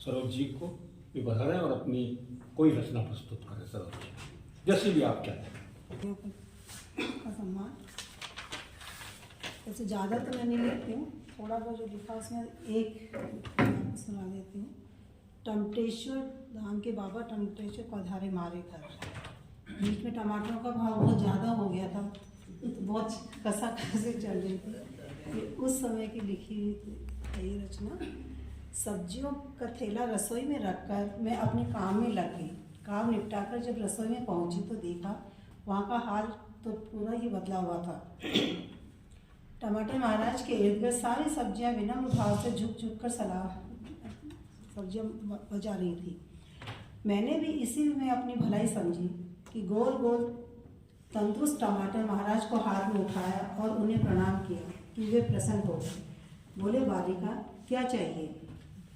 सरोज जी को भी बढ़ाएं और अपनी कोई रचना प्रस्तुत करें। सरोज जी, जैसे भी आप चाहें। का सम्मान वैसे ज़्यादा तो मैं नहीं लिखती हूँ, थोड़ा बहुत जो लिखा उसमें एक मैं सुना देती हूँ। टमटेश्वर धाम के बाबा टमटेश्वर पधारे मारे घर। बीच में टमाटरों का भाव बहुत ज़्यादा हो गया था, तो बहुत कसा कसे चल रही थी। ये उस समय की लिखी हुई ये रचना। सब्जियों का थैला रसोई में रखकर मैं अपने काम में लग गई। काम निपटाकर जब रसोई में पहुंची तो देखा वहाँ का हाल तो पूरा ही बदला हुआ था। टमाटर महाराज के इर्द गिर्द सारी सब्जियां विनम्र भाव से झुक झुक कर सब्जियां बजा रही थी। मैंने भी इसी में अपनी भलाई समझी कि गोल गोल तंदुरुस्त टमाटर महाराज को हाथ में उठाया और उन्हें प्रणाम किया कि वे प्रसन्न हो गए। बोले, बालिका क्या चाहिए?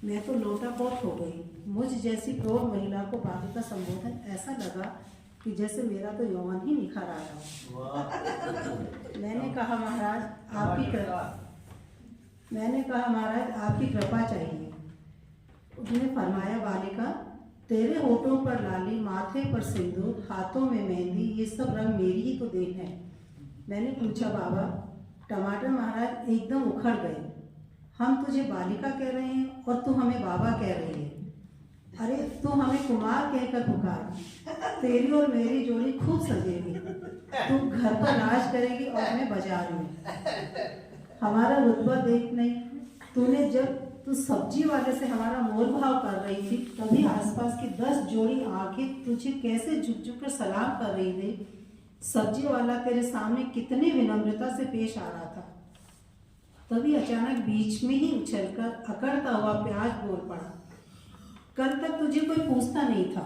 मैं तो लोटापोत हो गई। मुझ जैसी प्रौढ़ महिला को बालिका संबोधन ऐसा लगा कि जैसे मेरा तो यौवन ही निखर आया हो। मैंने कहा महाराज आपकी कृपा चाहिए। उसने फरमाया, बालिका तेरे होठों पर लाली, माथे पर सिंदूर, हाथों में मेहंदी, ये सब रंग मेरी ही तो देन है। मैंने पूछा, बाबा? टमाटर महाराज एकदम उखड़ गए। हम तुझे बालिका कह रहे हैं और तू हमें बाबा कह रही है। अरे तू हमें कुमार कहकर पुकार। तेरी और मेरी जोड़ी खूब सजेगी। तू घर पर राज करेगी और मैं बाजार में। हमारा रुतबा देख नहीं, तूने जब तू सब्जी वाले से हमारा मोल भाव कर रही थी तभी आसपास की 10 जोड़ी आंखें तुझे कैसे झुक झुक कर सलाम कर रही थी। सब्जी वाला तेरे सामने कितनी विनम्रता से पेश आ रहा था। तभी अचानक बीच में ही उछलकर अकड़ता हुआ प्याज बोल पड़ा, कल तक तुझे कोई पूछता नहीं था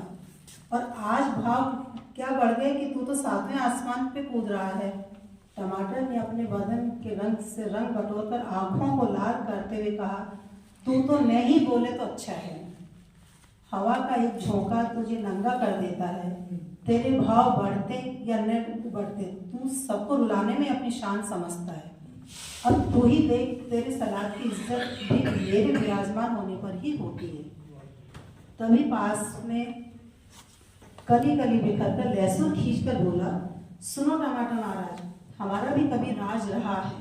और आज भाव क्या बढ़ गए कि तू तो 7वें आसमान पे कूद रहा है। टमाटर ने अपने बदन के रंग से रंग बटोरकर आंखों को लाल करते हुए कहा, तू तो नहीं बोले तो अच्छा है। हवा का एक झोंका तुझे नंगा कर देता है। तेरे भाव बढ़ते या न बढ़ते, तू सबको रुलाने में अपनी शान समझता है। अब तू ही देख, तेरे सलाद की इज्जत भी मेरे विराजमान होने पर ही होती है। तभी पास में कली कली बिखर कर लहसुन खींच कर बोला, सुनो टमाटर महाराज, हमारा भी कभी राज रहा है।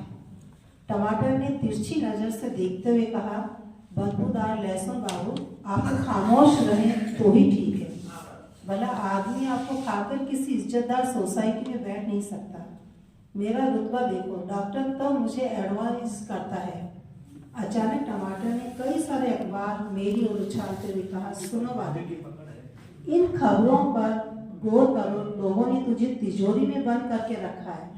टमाटर ने तिरछी नजर से देखते हुए कहा, बदबूदार लहसुन बाबू, आप खामोश रहें तो ही ठीक है। भला आदमी आपको खाकर किसी इज्जतदार सोसाइटी में बैठ नहीं सकता। मेरा रुतबा देखो, डॉक्टर तो मुझे एडवाइस करता है। अचानक टमाटर ने कई सारे अखबार मेरी ओर उछालते हुए कहा, सुनो बाबू, इन खबरों पर गौर करो। लोगों ने तुझे तिजोरी में बंद करके रखा है।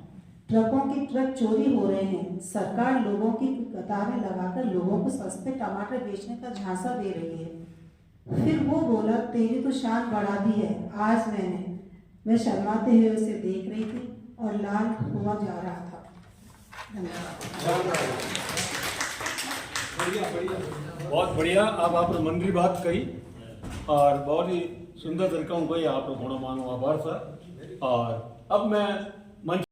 ट्रकों के ट्रक चोरी हो रहे हैं। सरकार लोगों की कतारें लगाकर लोगों को सस्ते टमाटर बेचने का झांसा दे रही है। फिर वो बोला, तेरी तो शान बढ़ा दी है। आज मैं शर्माते हुए उसे देख रही थी और लाल हुआ जा रहा था। बहुत बढ़िया। अब आपने मन की बात कही और बहुत ही सुंदर तरीका भाई आप घोड़ा मानो आभार सर। और अब मैं